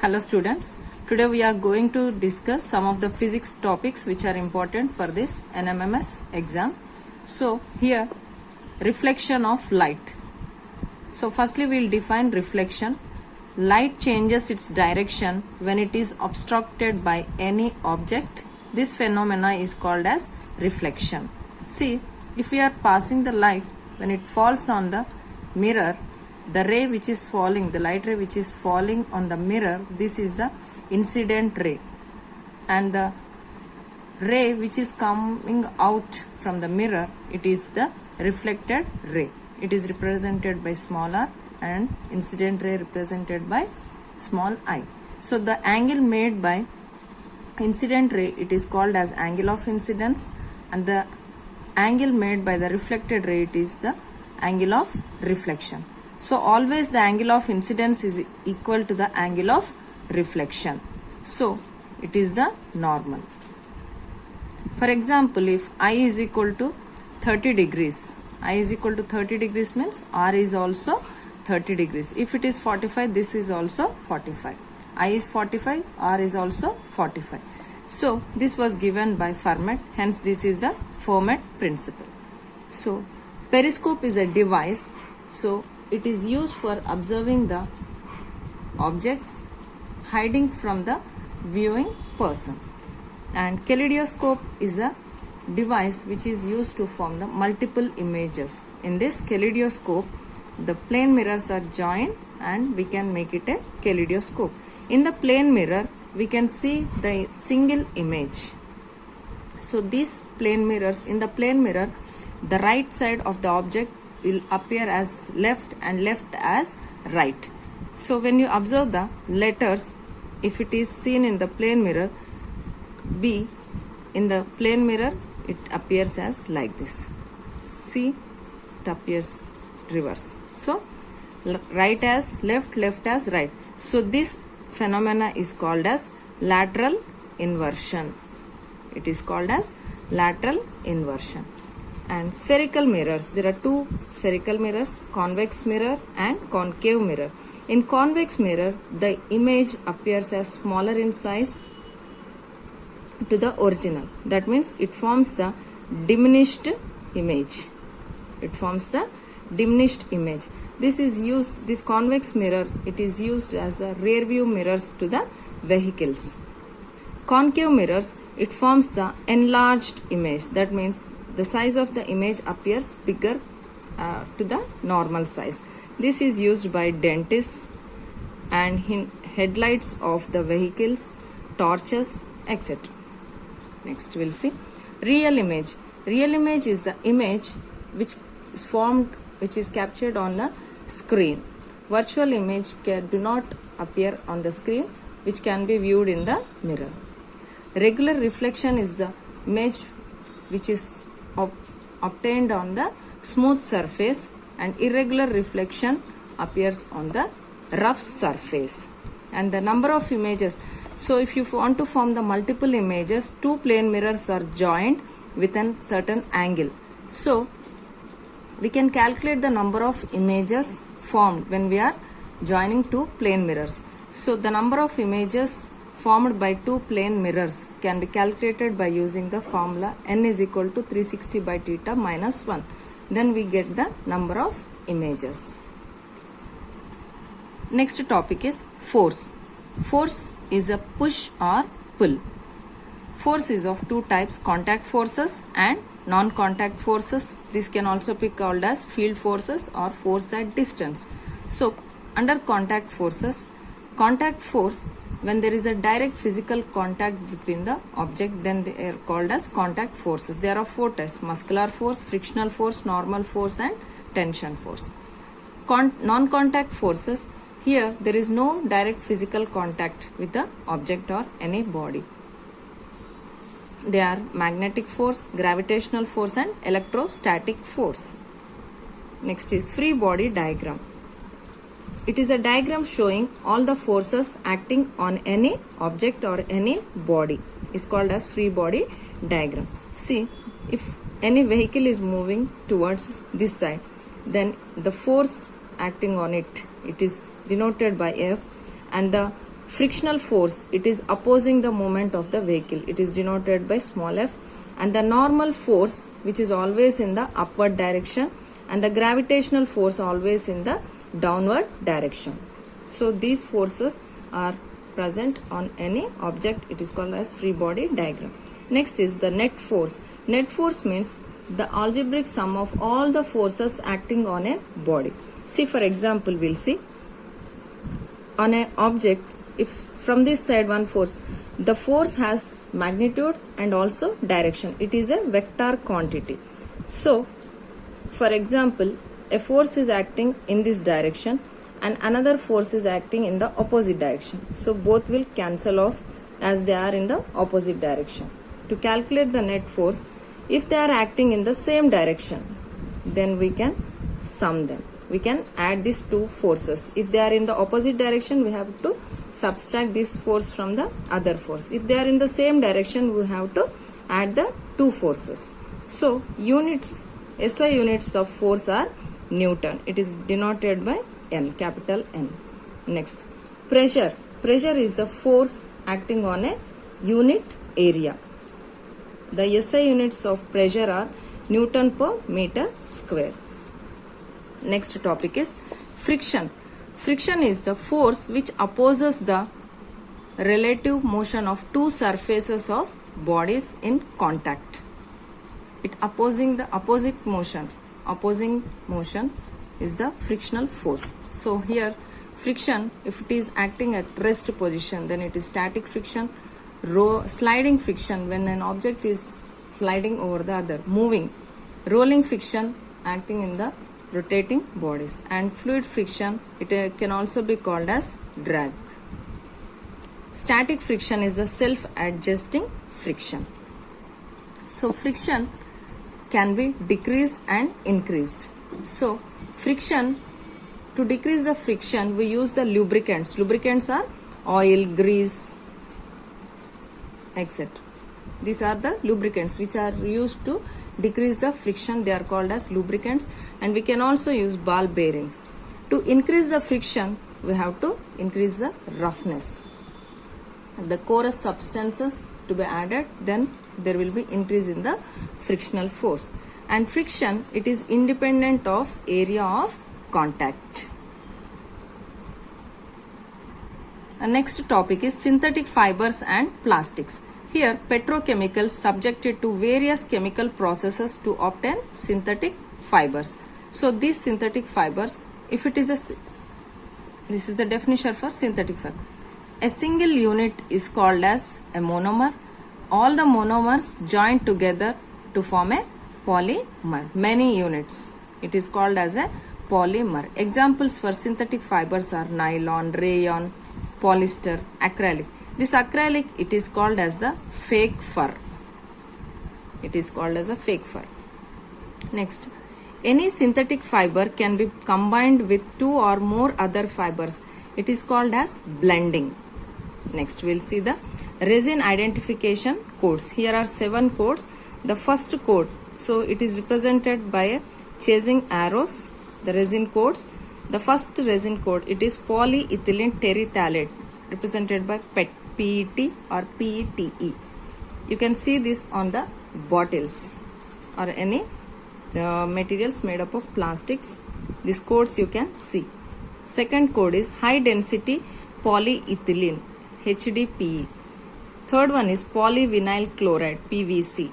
Hello students, today we are going to discuss some of the physics topics which are important for this NMMS exam. So here, reflection of light. So firstly we will define reflection. Light changes its direction when it is obstructed by any object. This phenomena is called as reflection. See, if we are passing the light, when it falls on the mirror, the ray which is falling, the light ray which is falling on the mirror, this is the incident ray, and the ray which is coming out from the mirror, it is the reflected ray. It is represented by small r and incident ray represented by small I. So the angle made by incident ray, it is called as angle of incidence, and the angle made by the reflected ray, it is the angle of reflection. So always the angle of incidence is equal to the angle of reflection. So it is the normal. For example, if I is equal to 30 degrees, I is equal to 30 degrees means R is also 30 degrees. If it is 45, this is also 45. I is 45, R is also 45. So this was given by Fermat, hence this is the Fermat principle. So periscope is a device. So it is used for observing the objects hiding from the viewing person. And kaleidoscope is a device which is used to form the multiple images. In this kaleidoscope, the plane mirrors are joined and we can make it a kaleidoscope. In the plane mirror, we can see the single image. So these plane mirrors, in the plane mirror, the right side of the object will appear as left and left as right. So when you observe the letters, if it is seen in the plane mirror, B, in the plane mirror, it appears as like this. C, it appears reverse. So right as left, left as right. So this phenomena is called as lateral inversion. It is called as lateral inversion. And spherical mirrors, there are two spherical mirrors, convex mirror and concave mirror. In convex mirror, the image appears as smaller in size to the original. That means it forms the diminished image. It forms the diminished image. This is used, this convex mirror, it is used as a rear view mirrors to the vehicles. Concave mirrors, it forms the enlarged image. That means the size of the image appears bigger to the normal size. This is used by dentists and headlights of the vehicles, torches, etc. Next we'll see real image. Real image is the image which is formed, which is captured on the screen. Virtual image do not appear on the screen, which can be viewed in the mirror. Regular reflection is the image which is obtained on the smooth surface, and irregular reflection appears on the rough surface. And the number of images, so if you want to form the multiple images, two plane mirrors are joined with a certain angle. So we can calculate the number of images formed when we are joining two plane mirrors. So the number of images formed by two plane mirrors can be calculated by using the formula n is equal to 360 by theta minus 1. Then we get the number of images. Next topic is force. Force is a push or pull. Force is of two types, contact forces and non-contact forces. This can also be called as field forces or force at distance. So under contact forces, contact force, when there is a direct physical contact between the object, then they are called as contact forces. There are four types: muscular force, frictional force, normal force and tension force. Non-contact forces, here there is no direct physical contact with the object or any body. They are magnetic force, gravitational force and electrostatic force. Next is free body diagram. It is a diagram showing all the forces acting on any object or any body. Is called as free body diagram. See, if any vehicle is moving towards this side, then the force acting on it, it is denoted by F, and the Frictional force, it is opposing the movement of the vehicle. It is denoted by small f. And the normal force, which is always in the upward direction, and the gravitational force always in the downward direction. So these forces are present on any object. It is called as free body diagram. Next is the net force. Net force means the algebraic sum of all the forces acting on a body. See, for example, we'll see on an object, if from this side one force, the force has magnitude and also direction. It is a vector quantity. So for example, a force is acting in this direction and another force is acting in the opposite direction. So both will cancel off as they are in the opposite direction. To calculate the net force, if they are acting in the same direction, then we can sum them. We can add these two forces. If they are in the opposite direction, we have to subtract this force from the other force. If they are in the same direction, we have to add the two forces. So units, SI units of force are Newton. It is denoted by N, capital N. Next, pressure. Pressure is the force acting on a unit area. The SI units of pressure are Newton per meter square. Next topic is friction. Friction is the force which opposes the relative motion of two surfaces of bodies in contact. It opposing the opposite motion. Opposing motion is the frictional force. So here friction, if it is acting at rest position, then it is static friction. Sliding friction, when an object is sliding over the other, moving. Rolling friction, acting in the rotating bodies. And fluid friction, it can also be called as drag. Static friction is the self-adjusting friction. So friction can be decreased and increased. So friction, to decrease the friction, we use the lubricants. Lubricants are oil, grease, etc. These are the lubricants which are used to decrease the friction. They are called as lubricants. And we can also use ball bearings. To increase the friction, we have to increase the roughness. The porous substances to be added, then there will be increase in the frictional force. And friction, it is independent of area of contact. The next topic is synthetic fibers and plastics. Here, petrochemicals subjected to various chemical processes to obtain synthetic fibers. So these synthetic fibers, if it is this is the definition for synthetic fiber. A single unit is called as a monomer. All the monomers join together to form a polymer. Many units. It is called as a polymer. Examples for synthetic fibers are nylon, rayon, polyester, acrylic. This acrylic, it is called as the fake fur. It is called as a fake fur. Next, any synthetic fiber can be combined with two or more other fibers. It is called as blending. Next, we'll see the resin identification codes. Here are 7 codes. The first code, so it is represented by a chasing arrows, the resin codes. The first resin code, it is polyethylene terephthalate, represented by PET, PET or PETE. You can see this on the bottles or any materials made up of plastics. These codes you can see. Second code is high density polyethylene, HDPE. Third one is polyvinyl chloride, PVC.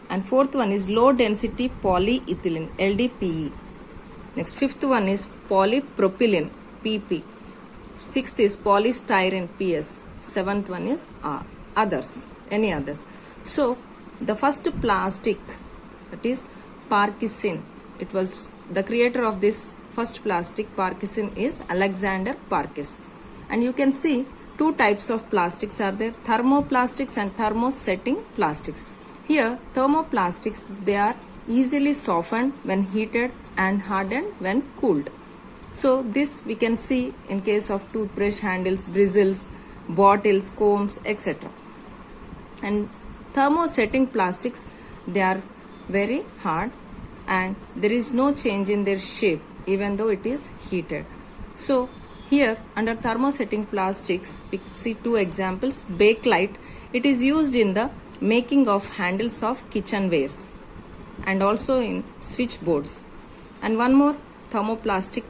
And fourth one is low density polyethylene, LDPE. Next, fifth one is polypropylene, PP. Sixth is polystyrene, PS. Seventh one is others, any others. So the first plastic, that is Parkinson. It was the creator of this first plastic, Parkinson, is Alexander Parkinson. And you can see two types of plastics are there, thermoplastics and thermosetting plastics. Here thermoplastics, they are easily softened when heated and hardened when cooled. So this we can see in case of toothbrush handles, bristles, bottles, combs, etc. And thermosetting plastics, they are very hard and there is no change in their shape even though it is heated. So Here under thermosetting plastics we see two examples. Bakelite, it is used in the making of handles of kitchenwares and also in switchboards. And one more thermosetting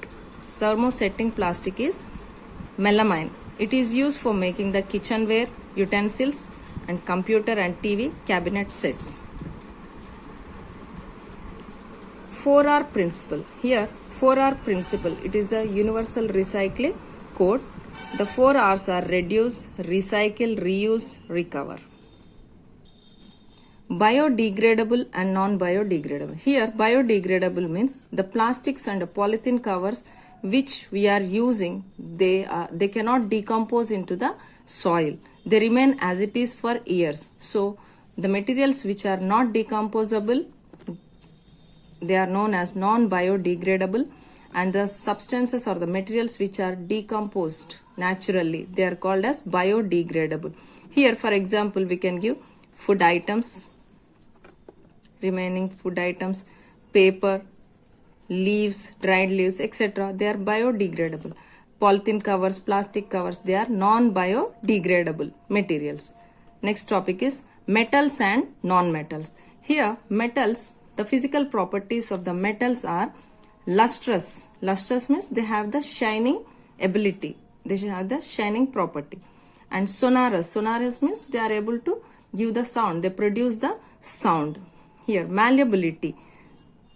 plastic is melamine. It is used for making the kitchenware utensils and computer and TV cabinet sets. 4R principle. Here 4R principle, it is a universal recycling code. The 4 R's are reduce, recycle, reuse, recover. Biodegradable and non-biodegradable. Here biodegradable means the plastics and the polythene covers which we are using, they cannot decompose into the soil. They remain as it is for years. So the materials which are not decomposable, they are known as non-biodegradable, and the substances or the materials which are decomposed naturally, they are called as biodegradable. Here for example we can give food items, remaining food items, paper, leaves, dried leaves, etc. They are biodegradable. Polythene covers, plastic covers, they are non-biodegradable materials. Next topic is metals and non-metals. Here metals, the physical properties of the metals are lustrous. Lustrous means they have the shining ability. They have the shining property. And sonorous. Sonorous means they are able to give the sound. They produce the sound. Here malleability.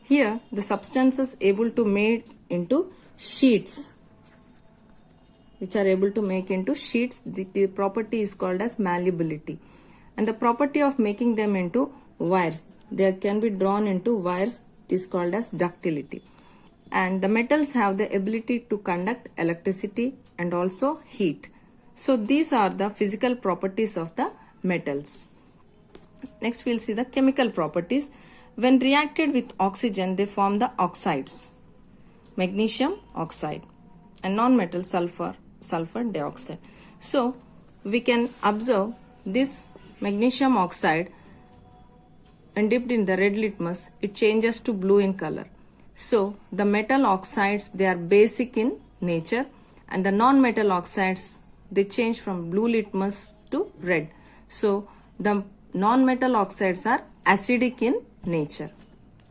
Here the substances able to make into sheets, which are able to make into sheets. The property is called as malleability. And the property of making them into wires, they can be drawn into wires, it is called as ductility. And the metals have the ability to conduct electricity and also heat. So these are the physical properties of the metals. Next we'll see the chemical properties. When reacted with oxygen, they form the oxides. Magnesium oxide and non-metal sulfur dioxide. So we can observe this magnesium oxide, and dipped in the red litmus, it changes to blue in color. So the metal oxides, they are basic in nature, and the non-metal oxides, they change from blue litmus to red. So the non-metal oxides are acidic in nature.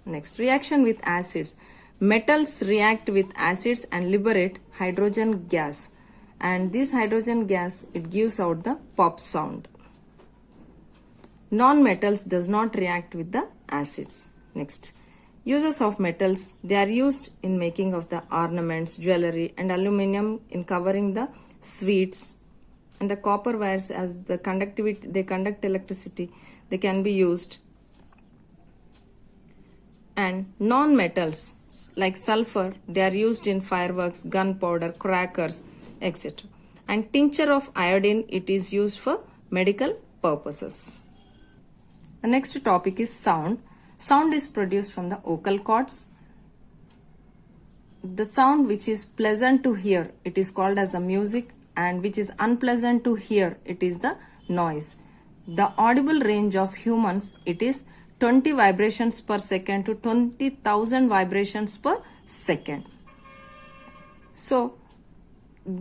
Next, reaction with acids. Metals react with acids and liberate hydrogen gas, and this hydrogen gas, it gives out the pop sound. Non-metals does not react with the acids. Next, uses of metals. They are used in making of the ornaments, jewelry, and aluminum in covering the sweets. And the copper wires, as the conductivity, they conduct electricity, they can be used. And non-metals like sulfur, they are used in fireworks, gunpowder, crackers, etc. And tincture of iodine, it is used for medical purposes. The next topic is sound. Sound is produced from the vocal cords. The sound which is pleasant to hear, it is called as the music, and which is unpleasant to hear, it is the noise. The audible range of humans, it is 20 vibrations per second to 20,000 vibrations per second. So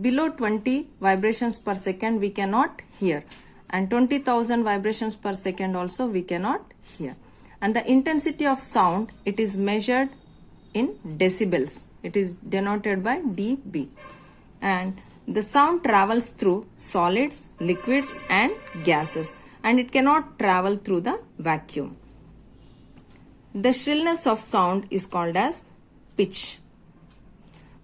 below 20 vibrations per second we cannot hear, and 20,000 vibrations per second also we cannot hear. And the intensity of sound, it is measured in decibels. It is denoted by dB. And the sound travels through solids, liquids, and gases, and it cannot travel through the vacuum. The shrillness of sound is called as pitch.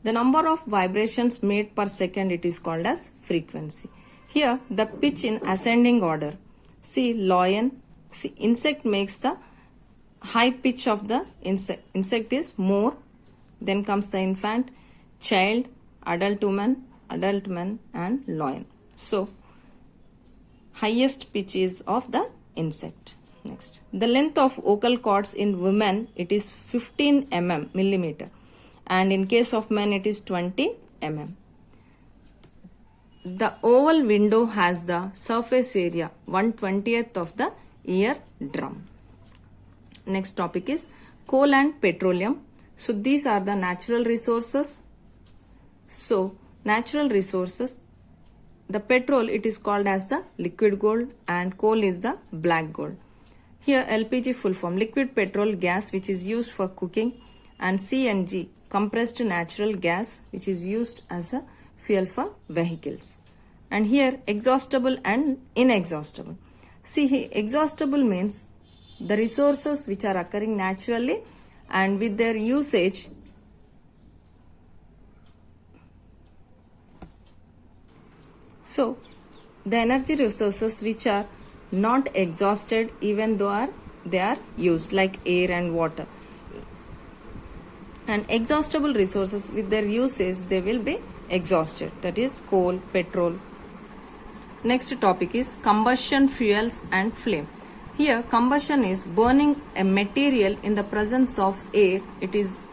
The number of vibrations made per second, it is called as frequency. Here the pitch in ascending order. See lion, see insect makes the high pitch of the insect. Insect is more, then comes the infant, child, adult woman, adult man, and lion. So highest pitch is of the insect. Next, the length of vocal cords in women, it is 15 millimeter, and in case of men it is 20 mm. The oval window has the surface area 1/20th of the ear drum. Next topic is coal and petroleum. So these are the natural resources. So natural resources. The petrol, it is called as the liquid gold, and coal is the black gold. Here LPG full form, liquid petrol gas, which is used for cooking, and CNG, compressed natural gas, which is used as a fuel for vehicles. And here exhaustible and inexhaustible. See, exhaustible means the resources which are occurring naturally, and with their usage so the energy resources which are not exhausted even though they are used, like air and water. And exhaustible resources, with their usage they will be exhausted, that is coal, petrol. Next topic is combustion fuels and flame. Here combustion is burning a material in the presence of air. It is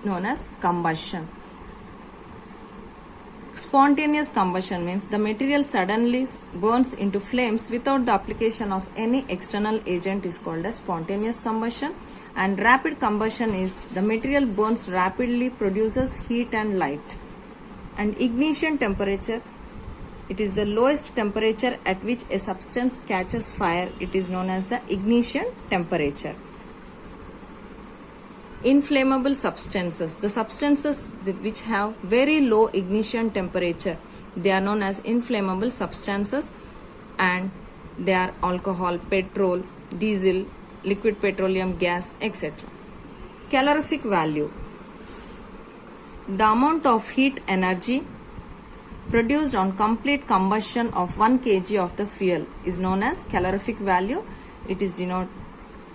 known as combustion. Spontaneous combustion means the material suddenly burns into flames without the application of any external agent, is called as spontaneous combustion. And rapid combustion is the material burns rapidly, produces heat and light. And ignition temperature, it is the lowest temperature at which a substance catches fire. It is known as the ignition temperature. Inflammable substances, the substances which have very low ignition temperature, they are known as inflammable substances, and they are alcohol, petrol, diesel, liquid petroleum gas, etc. Calorific value, the amount of heat energy produced on complete combustion of 1 kg of the fuel is known as calorific value. It is denoted,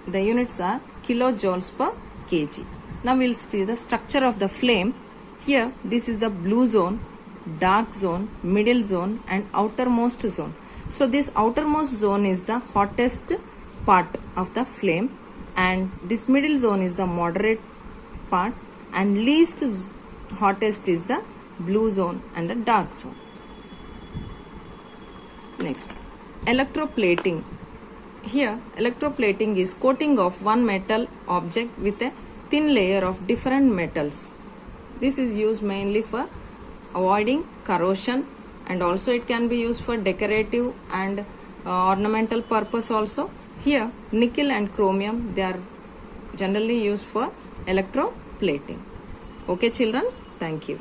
the units are kilojoules per kg. Now we will see the structure of the flame. Here this is the blue zone, dark zone, middle zone, and outermost zone. So this outermost zone is the hottest part of the flame, and this middle zone is the moderate part, and least hottest is the blue zone and the dark zone. Next, electroplating. Here electroplating is coating of one metal object with a thin layer of different metals. This is used mainly for avoiding corrosion, and also it can be used for decorative and ornamental purpose also. Here nickel and chromium, they are generally used for electroplating. Okay children, thank you.